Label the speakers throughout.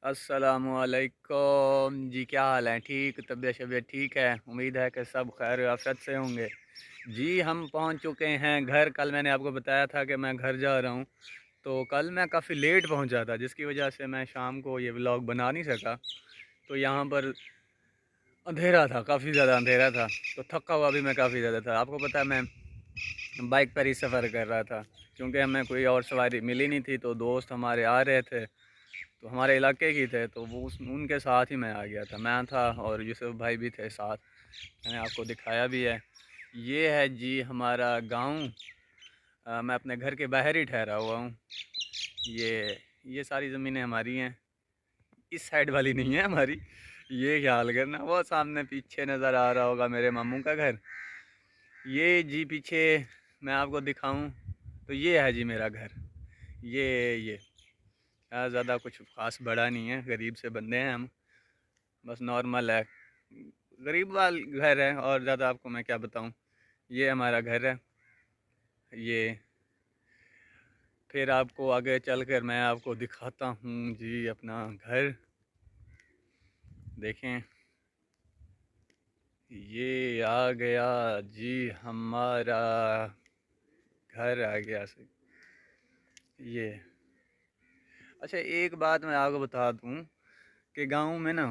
Speaker 1: अस्सलामुअलैकुम जी, क्या हाल है? ठीक, तबीयत शबीयत ठीक है? उम्मीद है कि सब खैर आफियत से होंगे। जी, हम पहुंच चुके हैं घर। कल मैंने आपको बताया था कि मैं घर जा रहा हूं, तो कल मैं काफ़ी लेट पहुंचा था, जिसकी वजह से मैं शाम को ये व्लॉग बना नहीं सका। तो यहाँ पर अंधेरा था, काफ़ी ज़्यादा अंधेरा था, तो थका हुआ भी मैं काफ़ी ज़्यादा था। आपको पता है, मैं बाइक पर ही सफ़र कर रहा था, क्योंकि हमें कोई और सवारी मिली नहीं थी। तो दोस्त हमारे आ रहे थे, तो हमारे इलाके की थे, तो वो उनके साथ ही मैं आ गया था। मैं था और यूसुफ भाई भी थे साथ। मैंने आपको दिखाया भी है। ये है जी हमारा गांव। मैं अपने घर के बाहर ही ठहरा हुआ हूँ। ये सारी ज़मीनें हमारी हैं, इस साइड वाली नहीं है हमारी। ये ख्याल करना। वो सामने पीछे नज़र आ रहा होगा मेरे मामू का घर। ये जी पीछे मैं आपको दिखाऊं तो ये है जी मेरा घर। ये ज़्यादा कुछ ख़ास बड़ा नहीं है, गरीब से बंदे हैं हम, बस नॉर्मल है, गरीब वाल घर है। और ज़्यादा आपको मैं क्या बताऊं। ये हमारा घर है। ये फिर आपको आगे चलकर मैं आपको दिखाता हूँ जी अपना घर। देखें, ये आ गया जी हमारा घर आ गया से। ये अच्छा, एक बात मैं आपको बता दूं कि गांव में ना,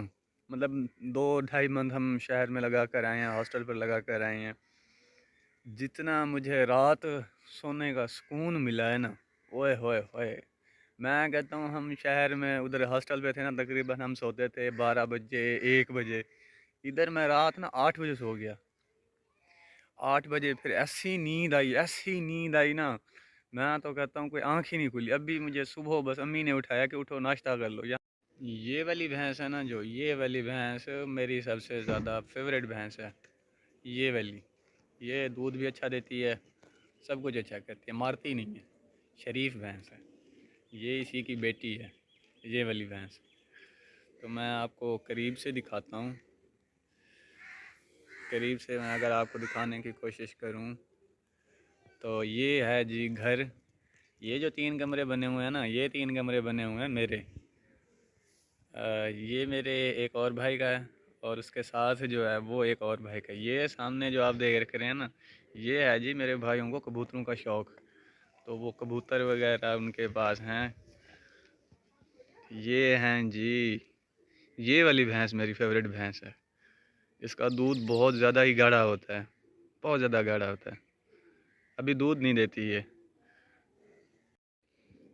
Speaker 1: मतलब 2 ढाई मंथ हम शहर में लगा कर आए हैं, हॉस्टल पर लगा कर आए हैं। जितना मुझे रात सोने का सुकून मिला है ना, ओए होए होए। मैं कहता हूँ, हम शहर में उधर हॉस्टल पे थे ना, तकरीबन हम सोते थे 12 बजे 1 बजे। इधर मैं रात ना 8 बजे सो गया। 8 बजे फिर ऐसी नींद आई ना, मैं तो कहता हूँ कोई आँख ही नहीं खुली। अभी मुझे सुबह बस अम्मी ने उठाया कि उठो नाश्ता कर लो। ये वाली भैंस है ना, जो ये वाली भैंस मेरी सबसे ज़्यादा फेवरेट भैंस है। ये वाली, ये दूध भी अच्छा देती है, सब कुछ अच्छा करती है, मारती नहीं है, शरीफ भैंस है। ये इसी की बेटी है, ये वाली भैंस। तो मैं आपको करीब से दिखाता हूँ। करीब से मैं अगर आपको दिखाने की कोशिश करूँ तो ये है जी घर। ये जो 3 कमरे बने हुए हैं ना, ये 3 कमरे बने हुए हैं मेरे। ये मेरे एक और भाई का है, और उसके साथ जो है वो एक और भाई का। ये सामने जो आप देख रहे हैं ना, ये है जी मेरे भाइयों को कबूतरों का शौक़, तो वो कबूतर वगैरह उनके पास हैं। ये हैं जी, ये वाली भैंस मेरी फेवरेट भैंस है। इसका दूध बहुत ज़्यादा ही गाढ़ा होता है, बहुत ज़्यादा गाढ़ा होता है। अभी दूध नहीं देती ये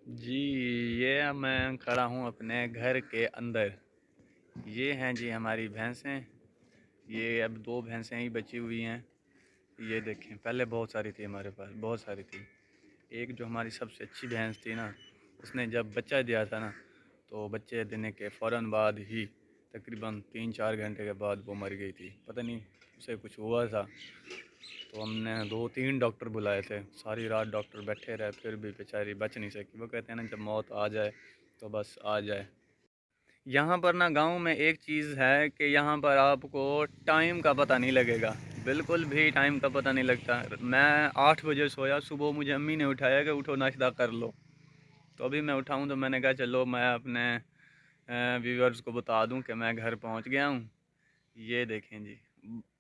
Speaker 1: जी। ये मैं खड़ा हूँ अपने घर के अंदर। ये हैं जी हमारी भैंसें। ये अब 2 भैंसें ही बची हुई हैं। ये देखें, पहले बहुत सारी थी हमारे पास, बहुत सारी थी। एक जो हमारी सबसे अच्छी भैंस थी ना, उसने जब बच्चा दिया था ना, तो बच्चे देने के फ़ौरन बाद ही तकरीबन 3-4 घंटे के बाद वो मर गई थी। पता नहीं उसे कुछ हुआ था। तो हमने 2-3 डॉक्टर बुलाए थे, सारी रात डॉक्टर बैठे रहे, फिर भी बेचारी बच नहीं सकी। वो कहते हैं ना, जब मौत आ जाए तो बस आ जाए। यहाँ पर ना गांव में एक चीज़ है कि यहाँ पर आपको टाइम का पता नहीं लगेगा, बिल्कुल भी टाइम का पता नहीं लगता। मैं 8 बजे सोया, सुबह मुझे अम्मी ने उठाया कि उठो नाश्ता कर लो। तो अभी मैं उठाऊँ तो मैंने कहा चलो मैं अपने व्यूअर्स को बता दूं कि मैं घर पहुंच गया हूं। ये देखें जी,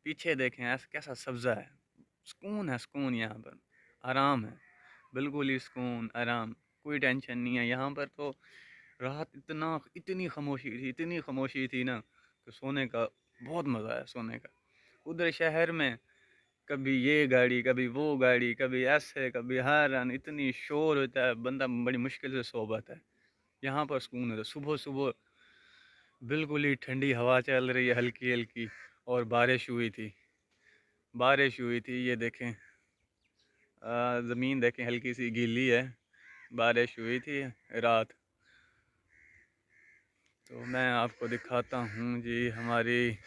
Speaker 1: पीछे देखें, ऐसा कैसा सब्ज़ा है। सुकून है, सुकून यहाँ पर, आराम है, बिल्कुल ही सुकून आराम। कोई टेंशन नहीं है यहाँ पर। तो रात इतनी खामोशी थी ना, कि सोने का बहुत मज़ा है, सोने का। उधर शहर में कभी ये गाड़ी, कभी वो गाड़ी, कभी ऐसे, कभी हॉर्न, इतनी शोर होता है, बंदा बड़ी मुश्किल से सो पाता है। यहाँ पर सुकून होता है। सुबह सुबह बिल्कुल ही ठंडी हवा चल रही है, हल्की हल्की, और बारिश हुई थी। ये देखें, ज़मीन देखें, हल्की सी गीली है, बारिश हुई थी रात। तो मैं आपको दिखाता हूँ जी हमारी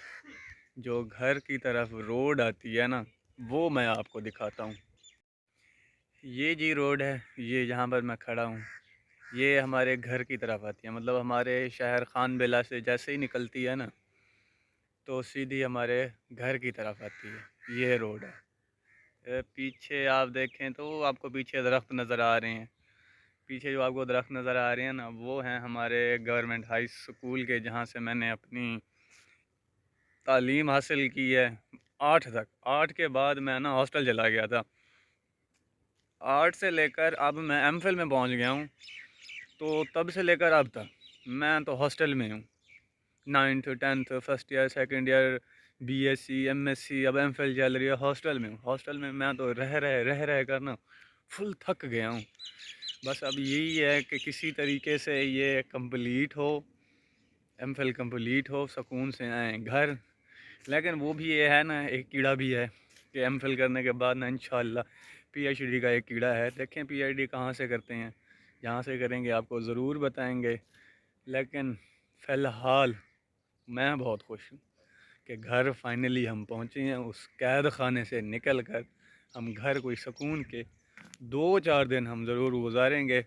Speaker 1: जो घर की तरफ रोड आती है ना, वो मैं आपको दिखाता हूँ। ये जी रोड है, ये जहाँ पर मैं खड़ा हूँ, ये हमारे घर की तरफ आती है। मतलब हमारे शहर खान बेला से जैसे ही निकलती है ना, तो सीधी हमारे घर की तरफ आती है। ये रोड है। पीछे आप देखें तो आपको पीछे दरख्त नज़र आ रहे हैं। पीछे जो आपको दरख्त नज़र आ रहे हैं ना, वो हैं हमारे गवर्नमेंट हाई स्कूल के, जहाँ से मैंने अपनी तालीम हासिल की है 8 तक। 8 के बाद मैं ना हॉस्टल चला गया था। 8 से लेकर अब मैं एमफिल में पहुंच गया हूं, तो तब से लेकर अब तक मैं तो हॉस्टल में हूं। 9th 10th first year second year BSc MSc अब एमफिल चल रही है, हॉस्टल में हूँ। हॉस्टल में मैं तो रह कर ना फुल थक गया हूँ। बस अब यही है कि किसी तरीके से ये कंप्लीट हो, एमफिल कंप्लीट हो, सुकून से आए घर। लेकिन वो भी ये है ना, एक कीड़ा भी है कि एमफिल करने के बाद ना इंशाल्लाह पीएचडी का एक कीड़ा है। देखें पीएचडी कहाँ से करते हैं, जहाँ से करेंगे आपको ज़रूर बताएंगे। लेकिन फ़िलहाल मैं बहुत खुश हूँ कि घर फाइनली हम पहुँचे हैं, उस कैद खाने से निकल कर हम घर कोई सुकून के 2-4 दिन हम ज़रूर गुजारेंगे।